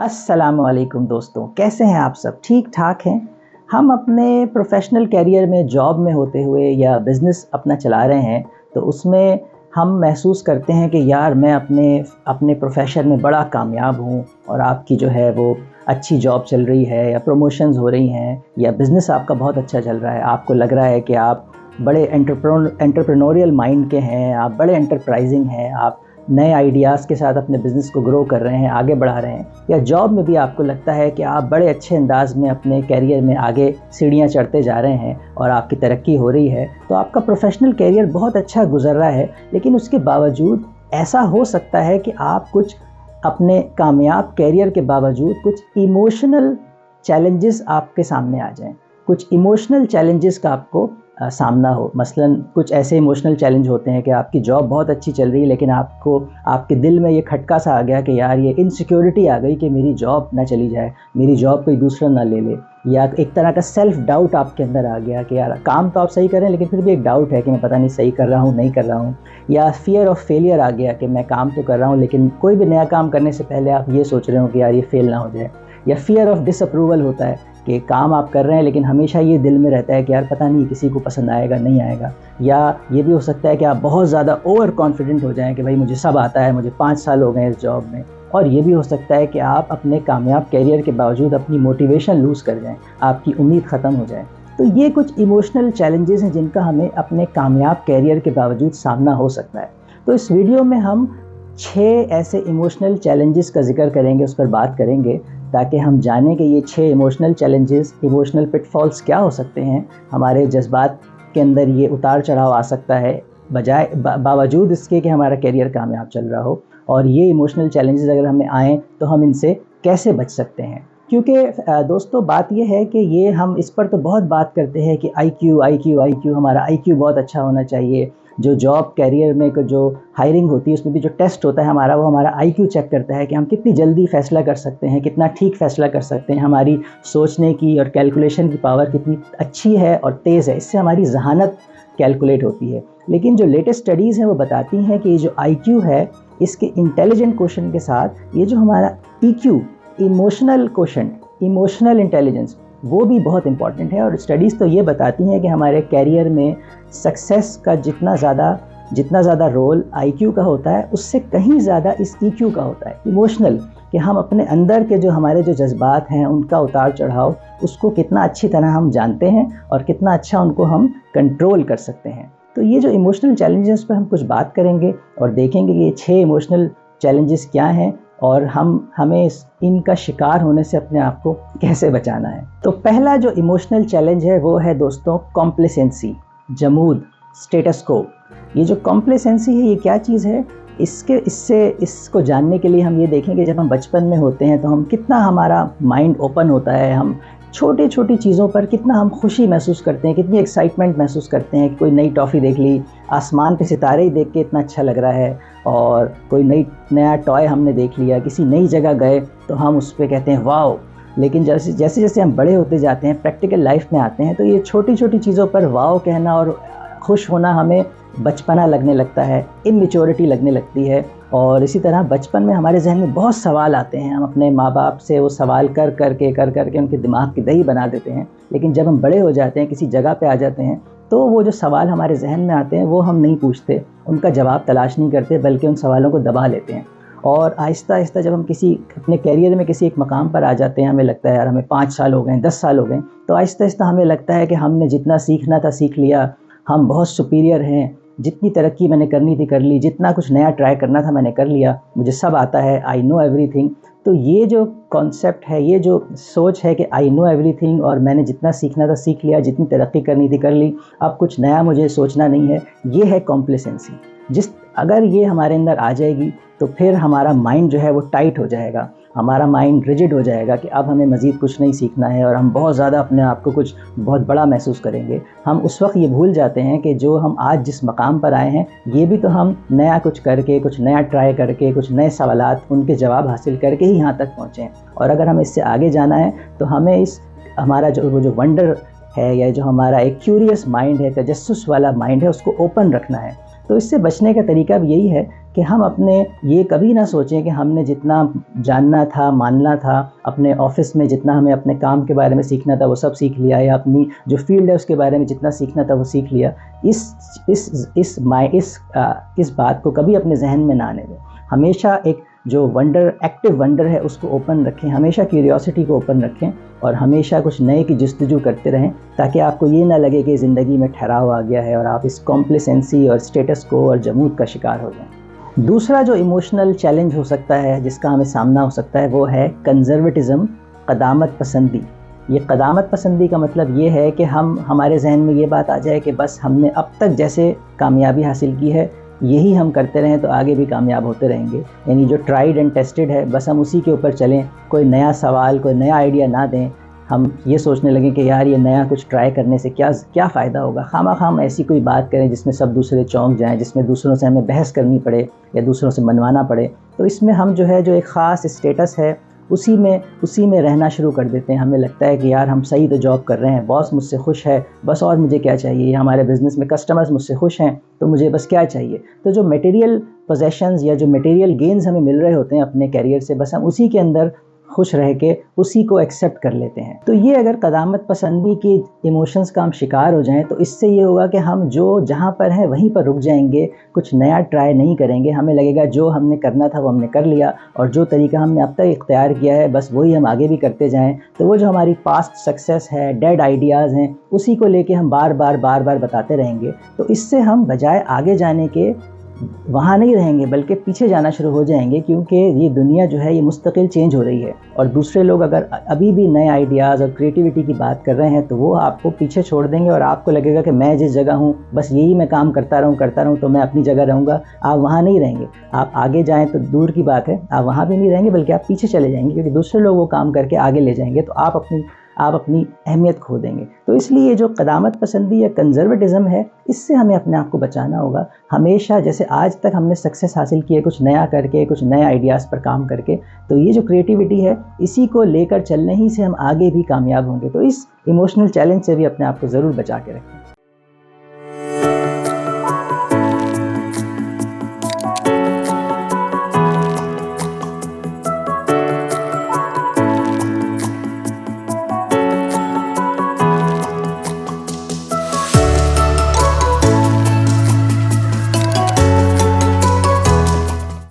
अस्सलामुअलैकुम दोस्तों, कैसे हैं आप सब? ठीक ठाक हैं। हम अपने प्रोफेशनल कैरियर में जॉब में होते हुए या बिज़नेस अपना चला रहे हैं, तो उसमें हम महसूस करते हैं कि यार मैं अपने अपने प्रोफेशन में बड़ा कामयाब हूँ और आपकी जो है वो अच्छी जॉब चल रही है या प्रमोशंस हो रही हैं या बिज़नेस आपका बहुत अच्छा चल रहा है। आपको लग रहा है कि आप बड़े एंटरप्रेन्योरियल माइंड के हैं, आप बड़े एंटरप्राइजिंग हैं, आप नए आइडियाज़ के साथ अपने बिज़नेस को ग्रो कर रहे हैं, आगे बढ़ा रहे हैं। या जॉब में भी आपको लगता है कि आप बड़े अच्छे अंदाज में अपने कैरियर में आगे सीढ़ियाँ चढ़ते जा रहे हैं और आपकी तरक्की हो रही है, तो आपका प्रोफेशनल कैरियर बहुत अच्छा गुजर रहा है। लेकिन उसके बावजूद ऐसा हो सकता है कि आप कुछ अपने कामयाब कैरियर के बावजूद कुछ इमोशनल चैलेंजेस आपके सामने आ जाएं, कुछ इमोशनल चैलेंजेस का आपको सामना हो। मसलन कुछ ऐसे इमोशनल चैलेंज होते हैं कि आपकी जॉब बहुत अच्छी चल रही है, लेकिन आपको आपके दिल में ये खटका सा आ गया कि यार ये इनसिक्योरिटी आ गई कि मेरी जॉब ना चली जाए, मेरी जॉब कोई दूसरा ना ले ले। या एक तरह का सेल्फ डाउट आपके अंदर आ गया कि यार काम तो आप सही कर रहे हैं, लेकिन फिर भी एक डाउट है कि मैं पता नहीं सही कर रहा हूँ नहीं कर रहा हूँ। या फियर ऑफ फेलियर आ गया कि मैं काम तो कर रहा हूँ, लेकिन कोई भी नया काम करने से पहले आप ये सोच रहे हो कि यार ये फेल ना हो जाए। या फियर ऑफ डिसअप्रूवल होता है कि काम आप कर रहे हैं, लेकिन हमेशा ये दिल में रहता है कि यार पता नहीं किसी को पसंद आएगा नहीं आएगा। या ये भी हो सकता है कि आप बहुत ज़्यादा ओवर कॉन्फिडेंट हो जाएं कि भाई मुझे सब आता है, मुझे 5 साल हो गए इस जॉब में। और ये भी हो सकता है कि आप अपने कामयाब कैरियर के बावजूद अपनी मोटिवेशन लूज़ कर जाएं, आपकी उम्मीद ख़त्म हो जाए। तो ये कुछ इमोशनल चैलेंजेस हैं जिनका हमें अपने कामयाब कैरियर के बावजूद सामना हो सकता है। तो इस वीडियो में हम 6 ऐसे इमोशनल चैलेंजेस का जिक्र करेंगे, उस पर बात करेंगे, ताकि हम जानें कि ये 6 इमोशनल चैलेंजेस, इमोशनल पिटफॉल्स क्या हो सकते हैं। हमारे जज्बात के अंदर ये उतार चढ़ाव आ सकता है बावजूद इसके कि हमारा कैरियर कामयाब चल रहा हो। और ये इमोशनल चैलेंजेस अगर हमें आएँ तो हम इनसे कैसे बच सकते हैं। क्योंकि दोस्तों बात ये है कि ये हम इस पर तो बहुत बात करते हैं कि IQ हमारा IQ बहुत अच्छा होना चाहिए। जो जॉब कैरियर में जो हायरिंग होती है उसमें भी जो टेस्ट होता है हमारा, वो हमारा IQ चेक करता है कि हम कितनी जल्दी फ़ैसला कर सकते हैं, कितना ठीक फ़ैसला कर सकते हैं, हमारी सोचने की और कैलकुलेशन की पावर कितनी अच्छी है और तेज़ है। इससे हमारी ज़हानत कैलकुलेट होती है। लेकिन जो लेटेस्ट स्टडीज़ हैं वो बताती हैं कि ये जो IQ है, इसके इंटेलिजेंट क्वोशंट के साथ ये जो हमारा EQ, emotional quotient, emotional intelligence, वो भी बहुत इम्पॉर्टेंट है। और स्टडीज़ तो ये बताती हैं कि हमारे कैरियर में सक्सेस का जितना ज़्यादा रोल IQ का होता है, उससे कहीं ज़्यादा इस EQ का होता है, इमोशनल, कि हम अपने अंदर के जो हमारे जो जज्बात हैं उनका उतार चढ़ाव, उसको कितना अच्छी तरह हम जानते हैं और कितना अच्छा उनको हम कंट्रोल कर सकते हैं। तो ये जो इमोशनल चैलेंजेस पर हम कुछ बात करेंगे और देखेंगे कि ये 6 इमोशनल चैलेंजेस क्या हैं और हमें इनका शिकार होने से अपने आप को कैसे बचाना है। तो पहला जो इमोशनल चैलेंज है वो है दोस्तों कॉम्प्लेसेंसी, जमूद, स्टेटस को। ये जो कॉम्प्लेसेंसी है ये क्या चीज़ है? इसको जानने के लिए हम ये देखेंगे, जब हम बचपन में होते हैं तो हम कितना हमारा माइंड ओपन होता है, हम छोटी छोटी चीज़ों पर कितना हम खुशी महसूस करते हैं, कितनी एक्साइटमेंट महसूस करते हैं कि कोई नई टॉफ़ी देख ली, आसमान पे सितारे ही देख के इतना अच्छा लग रहा है, और कोई नया टॉय हमने देख लिया, किसी नई जगह गए तो हम उस पर कहते हैं वाओ। लेकिन जैसे जैसे हम बड़े होते जाते हैं, प्रैक्टिकल लाइफ में आते हैं, तो ये छोटी छोटी चीज़ों पर वाओ कहना और खुश होना हमें बचपना लगने लगता है, इमेच्योरिटी लगने लगती है। और इसी तरह बचपन में हमारे जहन में बहुत सवाल आते हैं, हम अपने माँ बाप से वो सवाल कर कर के उनके दिमाग की दही बना देते हैं। लेकिन जब हम बड़े हो जाते हैं, किसी जगह पे आ जाते हैं, तो वो जो सवाल हमारे जहन में आते हैं वो हम नहीं पूछते, उनका जवाब तलाश नहीं करते, बल्कि उन सवालों को दबा लेते हैं। और आहिस्ता आहिस्ता जब हम अपने कैरियर में किसी एक मकाम पर आ जाते हैं, हमें लगता है यार हमें 5 साल हो गए, 10 साल हो गए, तो आहिस्ता आहिस्ता हमें लगता है कि हमने जितना सीखना था सीख लिया, हम बहुत सुपीरियर हैं, जितनी तरक्की मैंने करनी थी कर ली, जितना कुछ नया ट्राई करना था मैंने कर लिया, मुझे सब आता है, आई नो एवरीथिंग। तो ये जो कॉन्सेप्ट है, ये जो सोच है कि आई नो एवरीथिंग और मैंने जितना सीखना था सीख लिया, जितनी तरक्की करनी थी कर ली, अब कुछ नया मुझे सोचना नहीं है, ये है कॉम्प्लेसेंसी। अगर ये हमारे अंदर आ जाएगी तो फिर हमारा माइंड जो है वो टाइट हो जाएगा, हमारा माइंड रिजिड हो जाएगा कि अब हमें मज़ीद कुछ नहीं सीखना है, और हम बहुत ज़्यादा अपने आप को कुछ बहुत बड़ा महसूस करेंगे। हम उस वक्त ये भूल जाते हैं कि जो हम आज जिस मकाम पर आए हैं, ये भी तो हम नया कुछ करके, कुछ नया ट्राई करके, कुछ नए सवालात उनके जवाब हासिल करके ही यहाँ तक पहुँचे हैं। और अगर हमें इससे आगे जाना है तो हमें हमारा जो वंडर है, या जो हमारा एक क्यूरियस माइंड है, तजस्सुस वाला माइंड है, उसको ओपन रखना है। तो इससे बचने का तरीका भी यही है कि हम अपने ये कभी ना सोचें कि हमने जितना जानना था, मानना था, अपने ऑफिस में जितना हमें अपने काम के बारे में सीखना था वो सब सीख लिया, या अपनी जो फील्ड है उसके बारे में जितना सीखना था वो सीख लिया। इस बात को कभी अपने जहन में ना आने दें। हमेशा एक जो एक्टिव वंडर है उसको ओपन रखें, हमेशा क्यूरियोसिटी को ओपन रखें और हमेशा कुछ नए की जस्तजू करते रहें, ताकि आपको ये ना लगे कि ज़िंदगी में ठहराव आ गया है और आप इस कॉम्प्लेसेंसी और स्टेटस को और जमूद का शिकार हो जाएं। दूसरा जो इमोशनल चैलेंज हो सकता है, जिसका हमें सामना हो सकता है, वो है कंजर्वेटिज़म, क़दामत पसंदी। ये क़दामत पसंदी का मतलब ये है कि हमारे जहन में ये बात आ जाए कि बस हमने अब तक जैसे कामयाबी हासिल की है यही हम करते रहें तो आगे भी कामयाब होते रहेंगे। यानी जो ट्राइड एंड टेस्टेड है बस हम उसी के ऊपर चलें, कोई नया सवाल, कोई नया आइडिया ना दें। हम ये सोचने लगें कि यार ये नया कुछ ट्राई करने से क्या फ़ायदा होगा, खामखा हम ऐसी कोई बात करें जिसमें सब दूसरे चौंक जाएं, जिसमें दूसरों से हमें बहस करनी पड़े या दूसरों से मनवाना पड़े। तो इसमें हम जो है जो एक ख़ास स्टेटस है उसी में रहना शुरू कर देते हैं। हमें लगता है कि यार हम सही तो जॉब कर रहे हैं, बॉस मुझसे खुश है, बस और मुझे क्या चाहिए, हमारे बिज़नेस में कस्टमर्स मुझसे खुश हैं तो मुझे बस क्या चाहिए। तो जो मटेरियल पोजेशंस या जो मटेरियल गेन्स हमें मिल रहे होते हैं अपने कैरियर से, बस हम उसी के अंदर खुश रह के उसी को एक्सेप्ट कर लेते हैं। तो ये अगर क़दामत पसंदी की इमोशंस का हम शिकार हो जाएं तो इससे ये होगा कि हम जहाँ पर हैं वहीं पर रुक जाएंगे, कुछ नया ट्राई नहीं करेंगे। हमें लगेगा जो हमने करना था वो हमने कर लिया और जो तरीका हमने अब तक इख्तियार किया है बस वही हम आगे भी करते जाएं। तो वो जो हमारी पास्ट सक्सेस है, डेड आइडियाज़ हैं, उसी को लेके हम बार बार बताते रहेंगे। तो इससे हम बजाय आगे जाने के वहाँ नहीं रहेंगे बल्कि पीछे जाना शुरू हो जाएंगे, क्योंकि ये दुनिया जो है ये मुस्तकिल चेंज हो रही है और दूसरे लोग अगर अभी भी नए आइडियाज़ और क्रिएटिविटी की बात कर रहे हैं तो वो आपको पीछे छोड़ देंगे और आपको लगेगा कि मैं जिस जगह हूँ बस यही मैं काम करता रहूँ तो मैं अपनी जगह रहूँगा। आप वहाँ नहीं रहेंगे। आप आगे जाएँ तो दूर की बात है, आप वहाँ भी नहीं रहेंगे बल्कि आप पीछे चले जाएंगे, क्योंकि दूसरे लोग वो काम करके आगे ले जाएंगे तो आप अपनी अहमियत खो देंगे। तो इसलिए जो क़दामत पसंदी या कंजर्वेटिज़म है इससे हमें अपने आप को बचाना होगा। हमेशा जैसे आज तक हमने सक्सेस हासिल की है कुछ नया करके, कुछ नए आइडियाज़ पर काम करके, तो ये जो क्रिएटिविटी है इसी को लेकर चलने ही से हम आगे भी कामयाब होंगे। तो इस इमोशनल चैलेंज से भी अपने आप को ज़रूर बचा के रखें।